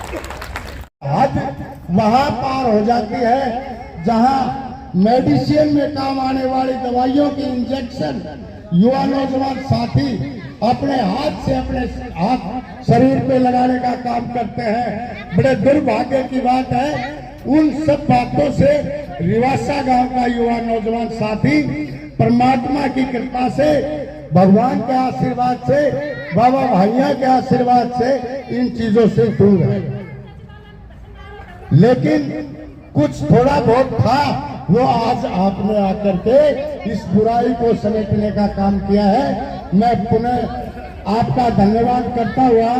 हद वहां पार हो जाती है जहां मेडिसिन में काम आने वाली दवाइयों की इंजेक्शन युवा नौजवान साथी अपने हाथ से अपने हाथ शरीर पे लगाने का काम करते हैं। बड़े दुर्भाग्य की बात है, उन सब बातों से रिवासा गांव का युवा नौजवान साथी परमात्मा की कृपा से, भगवान के आशीर्वाद से, बाबा भाइयों के आशीर्वाद से इन चीजों से दूर है। लेकिन कुछ थोड़ा बहुत था वो आज आपने आकर के इस बुराई को समेटने का काम किया है। मैं पुनः आपका धन्यवाद करता हुआ,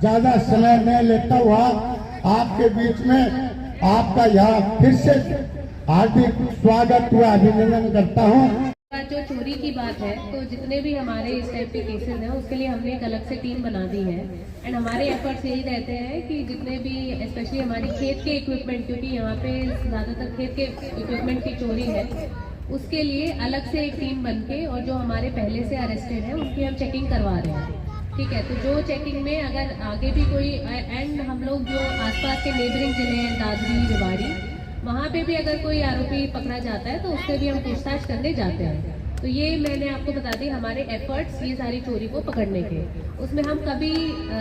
ज्यादा समय न लेता हुआ आपके बीच में आपका यहाँ फिर से हार्दिक स्वागत हुआ, अभिनंदन करता हूँ। जो चोरी की बात है, तो जितने भी हमारे इस टाइप के केसेस हैं उसके लिए हमने एक अलग से टीम बना दी है। एंड हमारे एफर्ट्स यही रहते हैं कि जितने भी स्पेशली हमारी खेत के इक्विपमेंट, क्योंकि यहाँ पे ज़्यादातर खेत के इक्विपमेंट की चोरी है, उसके लिए अलग से एक टीम बन के, और जो हमारे पहले से अरेस्टेड है उनकी हम चेकिंग करवा रहे हैं। ठीक है, तो जो चेकिंग में अगर आगे भी कोई, एंड हम लोग जो आसपास के नेबरिंग जिले हैं दादरी, रेवाड़ी, वहाँ पे भी अगर कोई आरोपी पकड़ा जाता है तो उससे भी हम पूछताछ करने जाते हैं। तो ये मैंने आपको बता दी हमारे एफर्ट्स ये सारी चोरी को पकड़ने के। उसमें हम कभी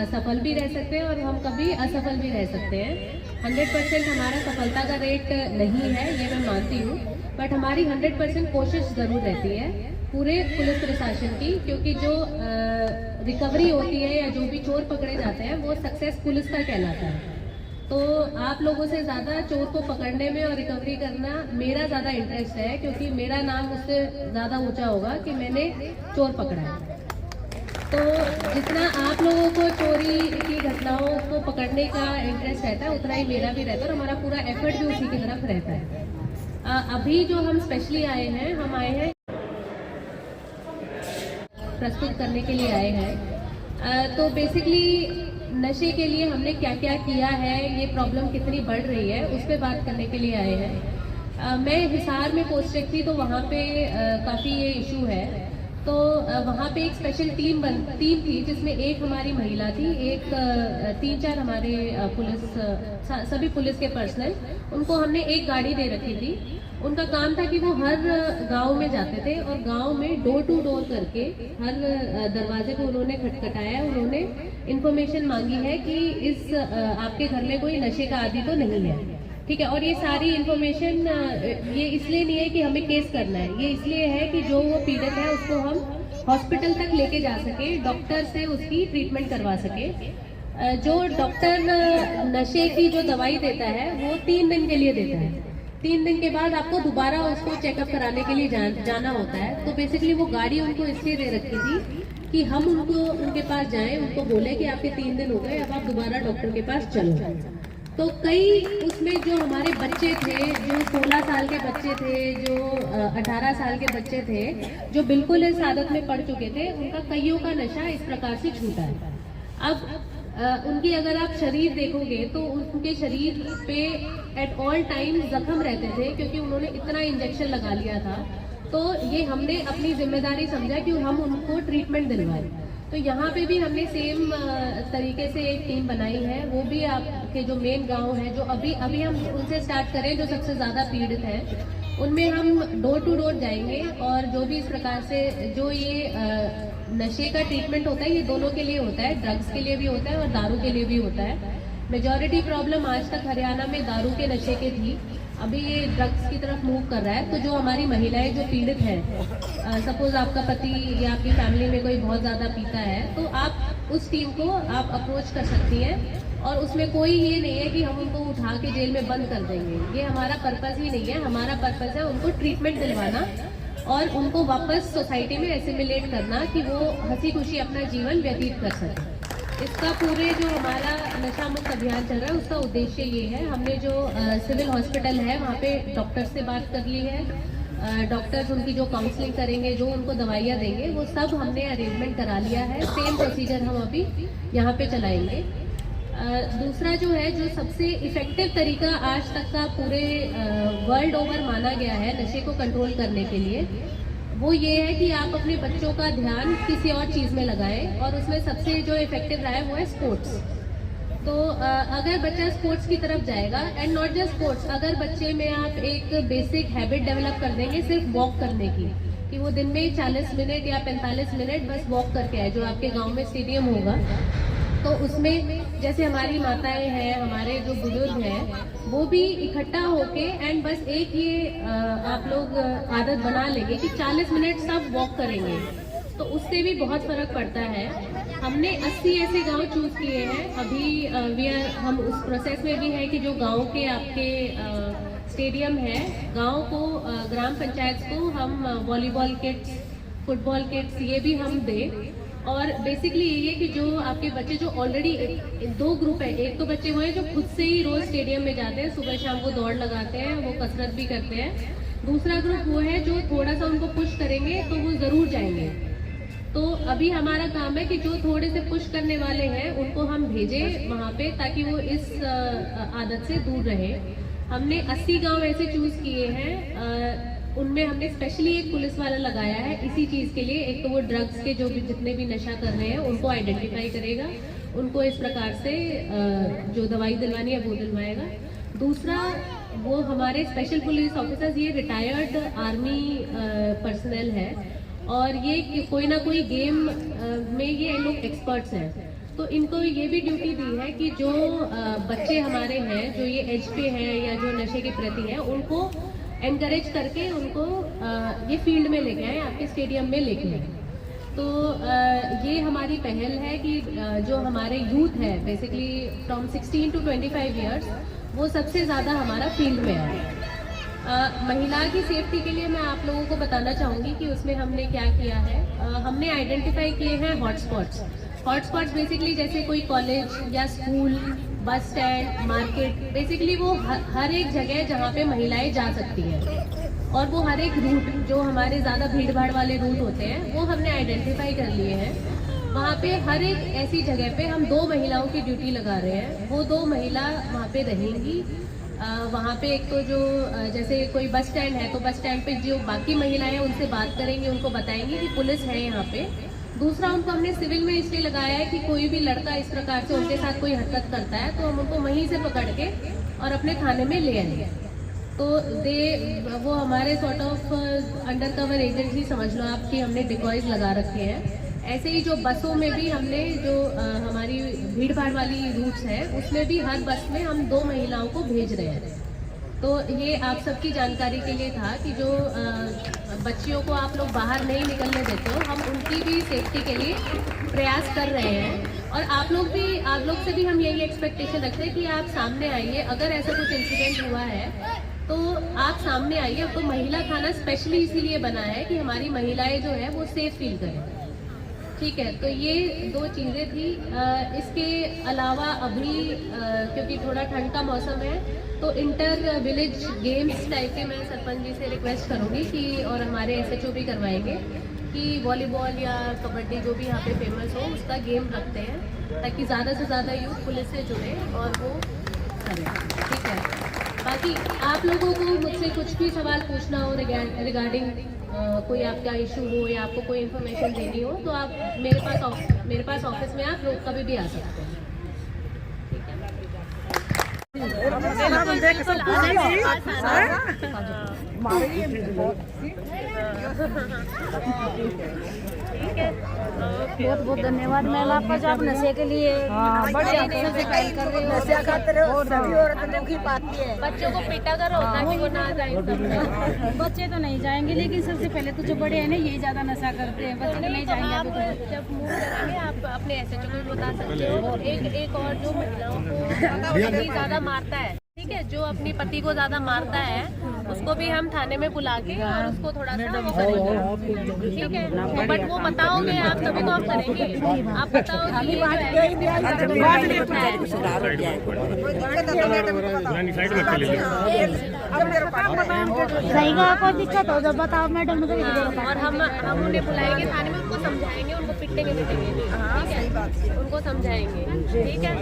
सफल भी रह सकते हैं और हम कभी असफल भी रह सकते हैं। 100% हमारा सफलता का रेट नहीं है, ये मैं मानती हूँ, बट हमारी 100% कोशिश ज़रूर रहती है पूरे पुलिस प्रशासन की, क्योंकि जो रिकवरी होती है या जो भी चोर पकड़े जाते हैं वो सक्सेस पुलिस का कहलाता है। तो आप लोगों से ज़्यादा चोर को पकड़ने में और रिकवरी करना मेरा ज़्यादा इंटरेस्ट है, क्योंकि मेरा नाम उससे ज़्यादा ऊंचा होगा कि मैंने चोर पकड़ा है। तो जितना आप लोगों को चोरी की घटनाओं को पकड़ने का इंटरेस्ट रहता है उतना ही मेरा भी रहता है, और हमारा पूरा एफर्ट भी उसी की तरफ रहता है। अभी जो हम स्पेशली आए हैं, हम आए हैं प्रस्तुत करने के लिए आए हैं। तो बेसिकली नशे के लिए हमने क्या क्या किया है, ये प्रॉब्लम कितनी बढ़ रही है, उस पर बात करने के लिए आए हैं। मैं हिसार में पोस्टेड थी, तो वहाँ पे काफ़ी ये इशू है। तो वहाँ पे एक स्पेशल टीम थी जिसमें एक हमारी महिला थी, एक 3-4 हमारे पुलिस, सभी पुलिस के पर्सनल, उनको हमने एक गाड़ी दे रखी थी। उनका काम था कि वो हर गांव में जाते थे और गांव में डोर टू डोर करके हर दरवाजे को उन्होंने खटखटाया। उन्होंने इन्फॉर्मेशन मांगी है कि इस आपके घर में कोई नशे का आदी तो नहीं है। ठीक है, और ये सारी इन्फॉर्मेशन ये इसलिए नहीं है कि हमें केस करना है, ये इसलिए है कि जो वो पीड़ित है उसको हम हॉस्पिटल तक लेके जा सके, डॉक्टर से उसकी ट्रीटमेंट करवा सके। जो डॉक्टर नशे की जो दवाई देता है वो 3 दिन के लिए देता है। 3 दिन के बाद आपको दोबारा उसको चेकअप कराने के लिए जाना होता है। तो बेसिकली वो गाड़ी उनको इसलिए दे रखी थी कि हम उनके पास जाएं, उनको बोले कि आपके 3 दिन हो गए, अब आप दोबारा डॉक्टर के पास चलो। तो कई उसमें जो हमारे बच्चे थे, जो 16 साल के बच्चे थे, जो 18 साल के बच्चे थे, जो बिल्कुल इस आदत में पड़ चुके थे, उनका कईयों का नशा इस प्रकार से छूटा है। अब उनकी अगर आप शरीर देखोगे तो उनके शरीर पे एट ऑल टाइम जख्म रहते थे, क्योंकि उन्होंने इतना इंजेक्शन लगा लिया था। तो ये हमने अपनी जिम्मेदारी समझा कि हम उनको ट्रीटमेंट दिलवाएं। तो यहाँ पे भी हमने सेम तरीके से एक टीम बनाई है। वो भी आपके जो मेन गांव है, जो अभी हम उनसे स्टार्ट करें, जो सबसे ज़्यादा पीड़ित हैं, उनमें हम डोर टू डोर जाएंगे। और जो भी इस प्रकार से जो ये नशे का ट्रीटमेंट होता है, ये दोनों के लिए होता है, ड्रग्स के लिए भी होता है और दारू के लिए भी होता है। मेजॉरिटी प्रॉब्लम आज तक हरियाणा में दारू के नशे के थी, अभी ये ड्रग्स की तरफ मूव कर रहा है। तो जो हमारी महिलाएं जो पीड़ित हैं, सपोज आपका पति या आपकी फैमिली में कोई बहुत ज़्यादा पीता है, तो आप उस टीम को आप अप्रोच कर सकती हैं। और उसमें कोई ये नहीं है कि हम उनको उठा के जेल में बंद कर देंगे, ये हमारा पर्पज़ ही नहीं है। हमारा पर्पज़ है उनको ट्रीटमेंट दिलवाना और उनको वापस सोसाइटी में एसिमिलेट करना कि वो हंसी खुशी अपना जीवन व्यतीत कर सके। इसका पूरे जो हमारा नशा मुक्त अभियान चल रहा है उसका उद्देश्य ये है। हमने जो सिविल हॉस्पिटल है वहाँ पे डॉक्टर से बात कर ली है, डॉक्टर्स उनकी जो काउंसलिंग करेंगे, जो उनको दवाइयाँ देंगे, वो सब हमने अरेंजमेंट करा लिया है। सेम प्रोसीजर हम अभी यहाँ पे चलाएंगे। दूसरा जो है, जो सबसे इफेक्टिव तरीका आज तक का पूरे वर्ल्ड ओवर माना गया है नशे को कंट्रोल करने के लिए, वो ये है कि आप अपने बच्चों का ध्यान किसी और चीज़ में लगाएं। और उसमें सबसे जो इफेक्टिव रहा है वो है स्पोर्ट्स। तो अगर बच्चा स्पोर्ट्स की तरफ जाएगा, एंड नॉट जस्ट स्पोर्ट्स, अगर बच्चे में आप एक बेसिक हैबिट डेवलप कर देंगे सिर्फ वॉक करने की, कि वो दिन में 40 मिनट या 45 मिनट बस वॉक करके आए, जो आपके गांव में स्टेडियम होगा, तो उसमें जैसे हमारी माताएं हैं, हमारे जो बुजुर्ग हैं, वो भी इकट्ठा होके एंड बस एक ये आप लोग आदत बना लेंगे कि 40 मिनट सब वॉक करेंगे, तो उससे भी बहुत फर्क पड़ता है। हमने 80 ऐसे गांव चूज किए हैं अभी, हम उस प्रोसेस में भी है कि जो गांव के आपके स्टेडियम है, गांव को ग्राम पंचायत को हम वॉलीबॉल किट्स, फुटबॉल किट्स ये भी हम दें। और बेसिकली ये है कि जो आपके बच्चे जो ऑलरेडी 2 ग्रुप है, एक तो बच्चे वो हैं जो खुद से ही रोज स्टेडियम में जाते हैं, सुबह शाम वो दौड़ लगाते हैं, वो कसरत भी करते हैं। दूसरा ग्रुप वो है जो थोड़ा सा उनको पुश करेंगे तो वो जरूर जाएंगे। तो अभी हमारा काम है कि जो थोड़े से पुश करने वाले हैं उनको हम भेजें वहाँ पे, ताकि वो इस आदत से दूर रहे। हमने 80 गांव ऐसे चूज किए हैं, उनमें हमने स्पेशली एक पुलिस वाला लगाया है इसी चीज के लिए। एक तो वो ड्रग्स के जो भी जितने भी नशा कर रहे हैं उनको आइडेंटिफाई करेगा, उनको इस प्रकार से जो दवाई दिलवानी है वो दिलवाएगा। दूसरा, वो हमारे स्पेशल पुलिस ऑफिसर्स ये रिटायर्ड आर्मी पर्सनल है, और ये कोई ना कोई गेम में ये लोग एक्सपर्ट्स हैं, तो इनको ये भी ड्यूटी दी है कि जो बच्चे हमारे हैं जो ये एज पे हैं या जो नशे के प्रति हैं, उनको एनकरेज करके उनको ये फील्ड में लेके आए, आपके स्टेडियम में लेके आए। तो ये हमारी पहल है कि जो हमारे यूथ है बेसिकली फ्रॉम 16 to 25 ईयर्स, वो सबसे ज़्यादा हमारा फील्ड में है। महिला की सेफ्टी के लिए मैं आप लोगों को बताना चाहूँगी कि उसमें हमने क्या किया है। हमने आइडेंटिफाई किए हैं हॉटस्पॉट्स। हॉटस्पॉट्स बेसिकली जैसे कोई कॉलेज या school, bus stand, market, basically वो हर एक जगह जहाँ पे महिलाएं जा सकती हैं, और वो हर एक रूट जो हमारे ज़्यादा भीड़ भाड़ वाले रूट होते हैं वो हमने आइडेंटिफाई कर लिए हैं। वहाँ पे हर एक ऐसी जगह पे हम 2 महिलाओं की ड्यूटी लगा रहे हैं। वो 2 महिला वहाँ पे रहेंगी। वहाँ पे एक तो जो जैसे कोई बस स्टैंड है, तो बस स्टैंड पे जो बाकी महिलाएं हैं उनसे बात करेंगी, उनको बताएंगी कि पुलिस है यहाँ पे। दूसरा, उनको हमने सिविल में इसलिए लगाया है कि कोई भी लड़का इस प्रकार से उनके साथ कोई हरकत करता है तो हम उनको वहीं से पकड़ के और अपने थाने में ले आएंगे। तो वो हमारे sort of under cover agency समझ लो आप कि हमने डिकॉयज लगा रखे हैं। ऐसे ही जो बसों में भी हमने जो हमारी भीड़ भाड़ वाली रूट्स है उसमें भी हर बस में हम 2 महिलाओं को भेज रहे हैं। तो ये आप सबकी जानकारी के लिए था कि जो बच्चियों को आप लोग बाहर नहीं निकलने देते हो, हम उनकी भी सेफ्टी के लिए प्रयास कर रहे हैं। और आप लोग से भी हम यही एक्सपेक्टेशन रखते हैं कि आप सामने आइए। अगर ऐसा कुछ इंसिडेंट हुआ है तो आप सामने आइए। तो महिला थाना स्पेशली इसीलिए बना है कि हमारी महिलाएं जो है वो सेफ फील करें। ठीक है, तो ये 2 चीज़ें थी। इसके अलावा अभी क्योंकि थोड़ा ठंड का मौसम है तो इंटर विलेज गेम्स टाइप के मैं सरपंच जी से रिक्वेस्ट करूँगी कि, और हमारे SHO भी करवाएंगे कि वॉलीबॉल या कबड्डी जो भी यहाँ पे फेमस हो उसका गेम रखते हैं, ताकि ज़्यादा से ज़्यादा यूथ पुलिस से जुड़े और वो करें। ठीक है, बाकी आप लोगों को मुझसे कुछ भी सवाल पूछना हो रिगार्डिंग कोई आपका इशू हो या आपको कोई इन्फॉर्मेशन देनी हो तो आप मेरे पास ऑफिस में आप लोग कभी भी आ सकते हैं। बहुत बहुत धन्यवाद मैम आपका, जो आप नशे के लिए बड़े एक्सरसाइज कर रहे हो। नशा खाते रहो, सभी औरतें दुखी पाती है। बच्चों को पीटा करो ताकि वो ना जाए। बच्चे तो नहीं जाएंगे, लेकिन सबसे पहले तो जो बड़े हैं ना यही ज्यादा नशा करते हैं, बच्चे तो नहीं जाएंगे। आप जब मूव करेंगे आप अपने SHO को भी बता सकते हो। एक और जो महिलाओं को पति ज्यादा मारता है, ठीक है, जो अपनी पति को ज्यादा मारता है उसको भी हम थाने में बुला के और उसको थोड़ा सा वो करेंगे। ठीक है, बट वो बताओगे आप तभी तो हम करेंगे। आप बताओ कि रहेगा कोई दिक्कत हो तो बताओ मैडम। और हम उन्हें बुलाएंगे थाने में, उनको समझाएंगे, उनको पिटेंगे नहीं, ठीक है, उनको समझाएंगे। ठीक है।